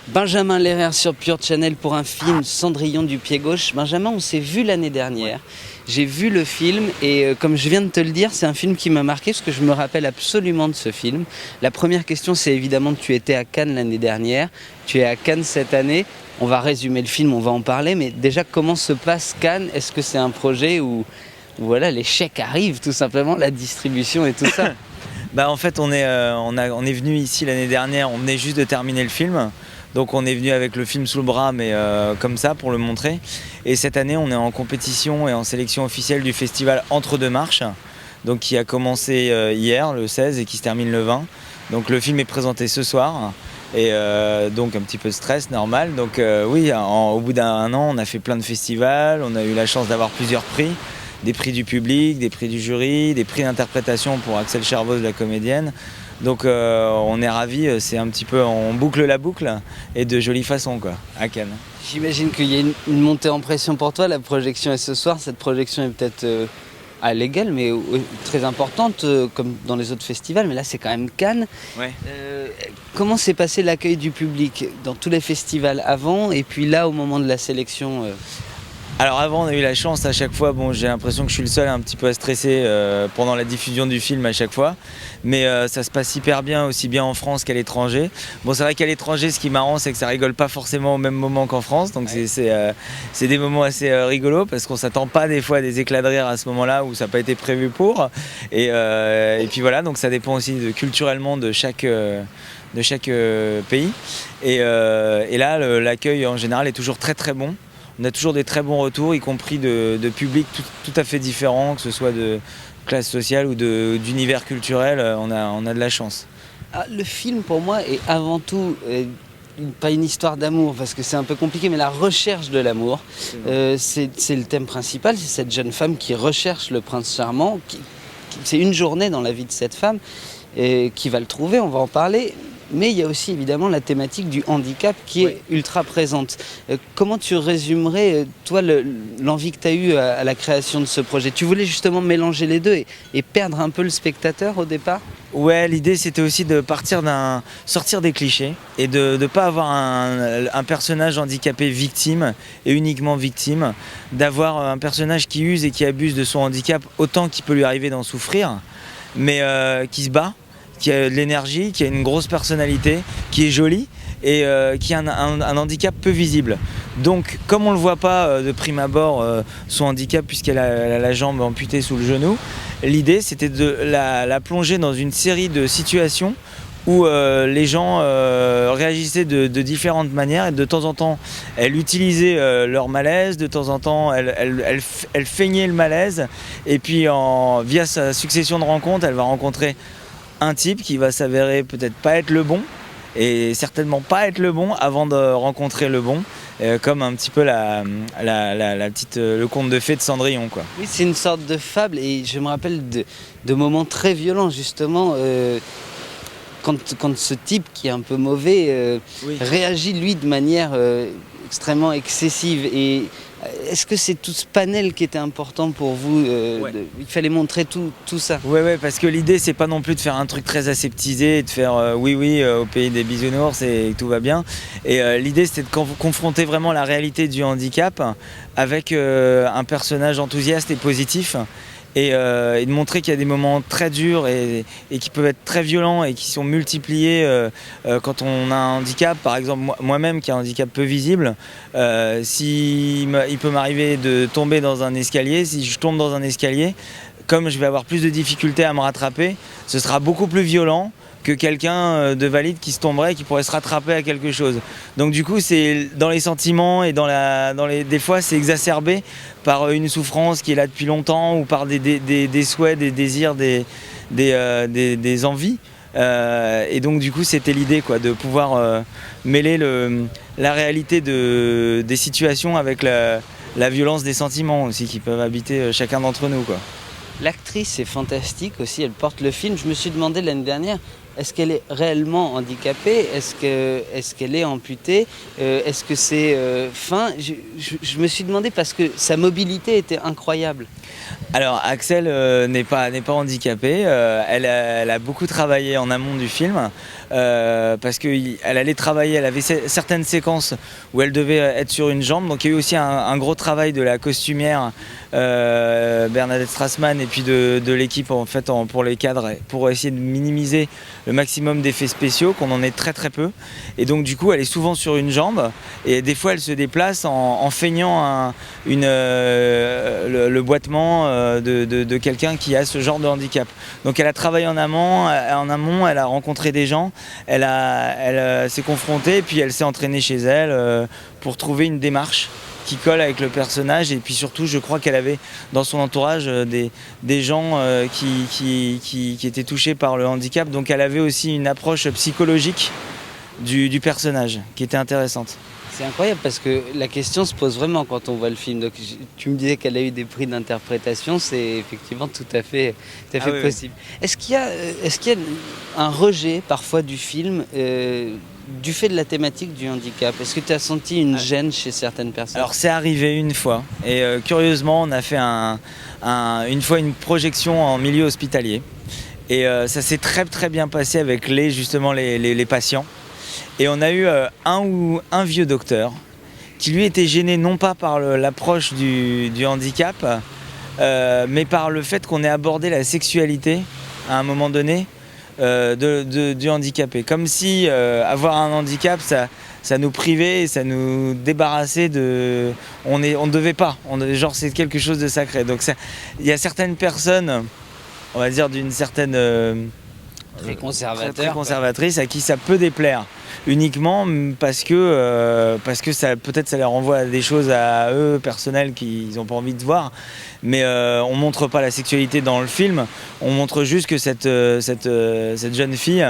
Benjamin Lerrer sur Pure Channel pour un film Cendrillon du pied gauche. Benjamin, on s'est vu l'année dernière. J'ai vu le film et comme je viens de te le dire, c'est un film qui m'a marqué parce que je me rappelle absolument de ce film. La première question, c'est évidemment que tu étais à Cannes l'année dernière. Tu es à Cannes cette année. On va résumer le film, on va en parler. Mais déjà, comment se passe Cannes? Est-ce que c'est un projet où voilà, les chèques arrivent tout simplement, la distribution et tout ça? En fait, on est venu ici l'année dernière, on venait juste de terminer le film. Donc on est venu avec le film sous le bras, mais comme ça, pour le montrer. Et cette année, on est en compétition et en sélection officielle du festival Entre deux marches, donc qui a commencé hier, le 16, et qui se termine le 20. Donc le film est présenté ce soir. Et donc un petit peu de stress, normal. Donc oui, au bout d'un an, on a fait plein de festivals, on a eu la chance d'avoir plusieurs prix. Des prix du public, des prix du jury, des prix d'interprétation pour Axel Chervoz, la comédienne. Donc on est ravis, c'est un petit peu, on boucle la boucle et de jolie façon quoi, à Cannes. J'imagine qu'il y a une montée en pression pour toi, la projection est ce soir, cette projection est peut-être légale mais très importante comme dans les autres festivals, mais là c'est quand même Cannes. Ouais. Comment s'est passé l'accueil du public dans tous les festivals avant et puis là au moment de la sélection Alors avant on a eu la chance à chaque fois, j'ai l'impression que je suis le seul un petit peu à stresser pendant la diffusion du film à chaque fois, mais ça se passe hyper bien, aussi bien en France qu'à l'étranger. C'est vrai qu'à l'étranger ce qui est marrant c'est que ça rigole pas forcément au même moment qu'en France, donc ouais. C'est des moments assez rigolos parce qu'on s'attend pas des fois à des éclats de rire à ce moment-là où ça n'a pas été prévu pour, et puis voilà, donc ça dépend aussi culturellement de chaque pays, et là l'accueil en général est toujours très très bon. On a toujours des très bons retours, y compris de publics tout à fait différents, que ce soit de classe sociale ou d'univers culturel, on a de la chance. Le film pour moi est avant tout pas une histoire d'amour parce que c'est un peu compliqué, mais la recherche de l'amour. C'est le thème principal, c'est cette jeune femme qui recherche le prince charmant. C'est une journée dans la vie de cette femme qui va le trouver, on va en parler. Mais il y a aussi évidemment la thématique du handicap qui est ultra présente. Comment tu résumerais, toi, l'envie que tu as eue à la création de ce projet? Tu voulais justement mélanger les deux et perdre un peu le spectateur au départ? Ouais, l'idée c'était aussi de sortir des clichés et de ne pas avoir un personnage handicapé victime et uniquement victime, d'avoir un personnage qui use et qui abuse de son handicap autant qu'il peut lui arriver d'en souffrir, mais qui se bat, qui a de l'énergie, qui a une grosse personnalité, qui est jolie et qui a un handicap peu visible. Donc comme on ne le voit pas de prime abord, son handicap, puisqu'elle a la jambe amputée sous le genou, l'idée c'était de la plonger dans une série de situations où les gens réagissaient de différentes manières, et de temps en temps elle utilisait leur malaise, de temps en temps elle feignait le malaise, et puis via sa succession de rencontres, elle va rencontrer un type qui va s'avérer peut-être pas être le bon, et certainement pas être le bon avant de rencontrer le bon, comme un petit peu le conte de fées de Cendrillon quoi. Oui, c'est une sorte de fable et je me rappelle de moments très violents justement quand ce type qui est un peu mauvais réagit lui de manière extrêmement excessive. Et est-ce que c'est tout ce panel qui était important pour vous il fallait montrer tout ça? Ouais, parce que l'idée c'est pas non plus de faire un truc très aseptisé et de faire au pays des bisounours et tout va bien. Et l'idée c'était de confronter vraiment la réalité du handicap avec un personnage enthousiaste et positif. Et de montrer qu'il y a des moments très durs et qui peuvent être très violents et qui sont multipliés quand on a un handicap. Par exemple, moi-même qui ai un handicap peu visible, il peut m'arriver de tomber dans un escalier. Si je tombe dans un escalier, comme je vais avoir plus de difficultés à me rattraper, ce sera beaucoup plus violent que quelqu'un de valide qui se tomberait et qui pourrait se rattraper à quelque chose. Donc du coup, c'est dans les sentiments et des fois, c'est exacerbé par une souffrance qui est là depuis longtemps ou par des souhaits, des désirs, des envies. Et donc du coup, c'était l'idée de pouvoir mêler la réalité des situations avec la violence des sentiments aussi qui peuvent habiter chacun d'entre nous quoi. L'actrice est fantastique aussi, elle porte le film. Je me suis demandé l'année dernière, est-ce qu'elle est réellement handicapée? Est-ce qu'elle est amputée? Est-ce que c'est fin? Je me suis demandé parce que sa mobilité était incroyable. Alors Axel n'est pas handicapée, elle a beaucoup travaillé en amont du film parce qu'elle allait travailler, elle avait certaines séquences où elle devait être sur une jambe. Donc il y a eu aussi un gros travail de la costumière Bernadette Strassman et puis de l'équipe en fait pour les cadres, pour essayer de minimiser le maximum d'effets spéciaux, qu'on en ait très très peu. Et donc du coup elle est souvent sur une jambe et des fois elle se déplace en feignant le boitement de quelqu'un qui a ce genre de handicap. Donc elle a travaillé en amont, elle a rencontré des gens, elle s'est confrontée, puis elle s'est entraînée chez elle pour trouver une démarche qui colle avec le personnage. Et puis surtout, je crois qu'elle avait dans son entourage des gens qui étaient touchés par le handicap. Donc elle avait aussi une approche psychologique du personnage qui était intéressante. C'est incroyable parce que la question se pose vraiment quand on voit le film. Donc, tu me disais qu'elle a eu des prix d'interprétation, c'est effectivement tout à fait Oui, possible. Oui. Est-ce qu'il y a un rejet parfois du film du fait de la thématique du handicap? Est-ce que tu as senti une gêne chez certaines personnes? Alors c'est arrivé une fois et curieusement on a fait une fois une projection en milieu hospitalier et ça s'est très très bien passé avec les patients. Et on a eu un vieux docteur qui lui était gêné non pas par l'approche du handicap, mais par le fait qu'on ait abordé la sexualité à un moment donné du handicapé. Comme si avoir un handicap, ça nous privait, ça nous débarrassait de... On ne devait pas, genre c'est quelque chose de sacré. Donc il y a certaines personnes, on va dire d'une certaine... Très conservatrice, à qui ça peut déplaire uniquement parce que ça, peut-être ça les renvoie à des choses à eux personnelles qu'ils n'ont pas envie de voir, mais on montre pas la sexualité dans le film, on montre juste que cette jeune fille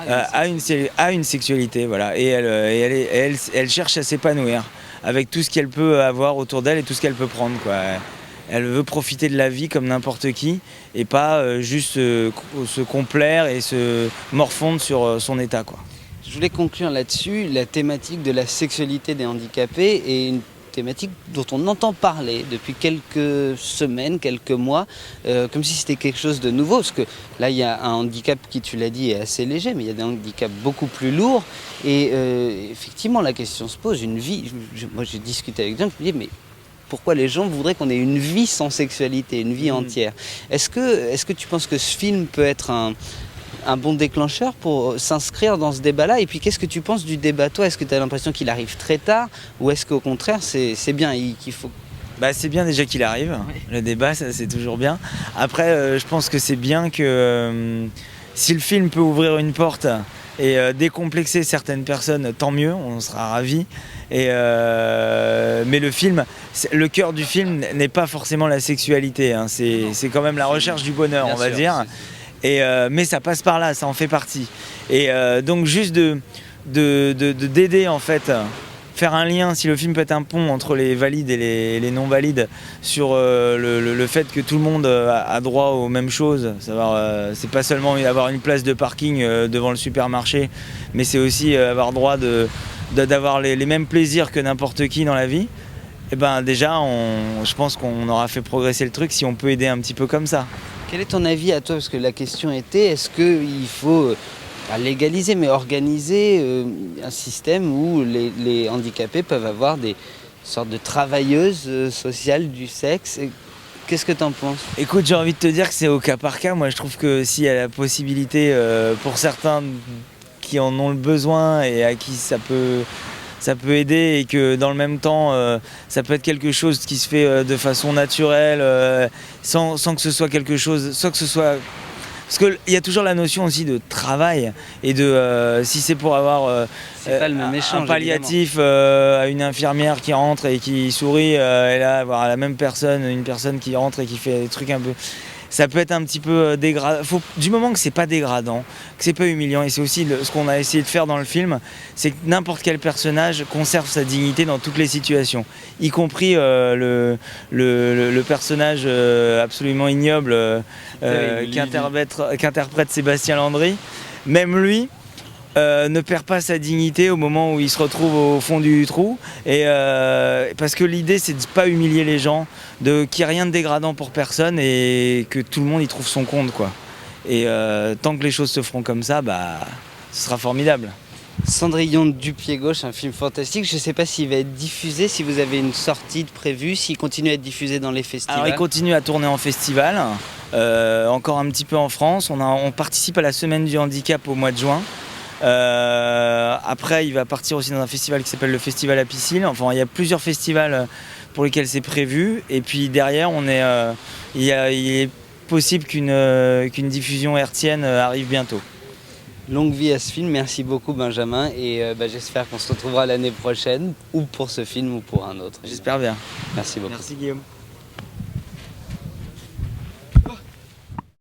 a une sexualité, voilà, et elle cherche à s'épanouir avec tout ce qu'elle peut avoir autour d'elle et tout ce qu'elle peut prendre, quoi. Elle veut profiter de la vie comme n'importe qui et pas juste se complaire et se morfondre sur son état, quoi. Je voulais conclure là-dessus. La thématique de la sexualité des handicapés est une thématique dont on entend parler depuis quelques semaines, quelques mois, comme si c'était quelque chose de nouveau. Parce que là, il y a un handicap qui, tu l'as dit, est assez léger, mais il y a des handicaps beaucoup plus lourds. Et effectivement, la question se pose. Une vie, moi j'ai discuté avec des gens, je me dis, mais pourquoi les gens voudraient qu'on ait une vie sans sexualité, une vie entière? Est-ce que tu penses que ce film peut être un bon déclencheur pour s'inscrire dans ce débat-là? Et puis qu'est-ce que tu penses du débat, toi? Est-ce que tu as l'impression qu'il arrive très tard ou est-ce qu'au contraire c'est bien qu'il faut... C'est bien déjà qu'il arrive, oui. Le débat, ça, c'est toujours bien. Après, je pense que c'est bien que si le film peut ouvrir une porte et décomplexer certaines personnes, tant mieux, on sera ravis. Mais le cœur du film n'est pas forcément la sexualité, hein. C'est quand même la recherche du bonheur, on va dire. Mais ça passe par là, ça en fait partie. Et donc juste d'aider en fait, faire un lien, si le film peut être un pont entre les valides et les non valides, sur le fait que tout le monde a droit aux mêmes choses. Savoir, c'est pas seulement avoir une place de parking devant le supermarché, mais c'est aussi avoir droit d'avoir les mêmes plaisirs que n'importe qui dans la vie. Et déjà, je pense qu'on aura fait progresser le truc si on peut aider un petit peu comme ça. Quel est ton avis à toi? Parce que la question était, est-ce qu'il faut pas légaliser, mais organiser un système où les handicapés peuvent avoir des sortes de travailleuses sociales du sexe? Qu'est-ce que tu en penses? Écoute, j'ai envie de te dire que c'est au cas par cas. Moi, je trouve que s'il y a la possibilité pour certains qui en ont le besoin et à qui ça peut aider, et que dans le même temps ça peut être quelque chose qui se fait de façon naturelle, sans que ce soit quelque chose, soit que ce soit... Parce qu'il y a toujours la notion aussi de travail et de si c'est pour avoir pas le même échange, un palliatif à une infirmière qui rentre et qui sourit, et là avoir la même personne, une personne qui rentre et qui fait des trucs un peu... Ça peut être un petit peu dégradant. Du moment que c'est pas dégradant, que c'est pas humiliant, et c'est aussi ce qu'on a essayé de faire dans le film, c'est que n'importe quel personnage conserve sa dignité dans toutes les situations, y compris le personnage absolument ignoble qu'interprète Sébastien Landry. Même lui ne perd pas sa dignité au moment où il se retrouve au fond du trou, et parce que l'idée c'est de ne pas humilier les gens, qu'il n'y ait rien de dégradant pour personne et que tout le monde y trouve son compte, quoi. Et tant que les choses se feront comme ça, ce sera formidable. Cendrillon du pied gauche, un film fantastique. Je ne sais pas s'il va être diffusé, si vous avez une sortie de prévue, s'il continue à être diffusé dans les festivals. Alors il continue à tourner en festival, encore un petit peu en France. On participe à la semaine du handicap au mois de juin. Après il va partir aussi dans un festival qui s'appelle le Festival à Piscine. Enfin il y a plusieurs festivals pour lesquels c'est prévu. Et puis derrière il est possible qu'une diffusion hertzienne arrive bientôt. Longue vie à ce film, merci beaucoup Benjamin, et j'espère qu'on se retrouvera l'année prochaine, ou pour ce film ou pour un autre. J'espère bien. Merci beaucoup. Merci Guillaume.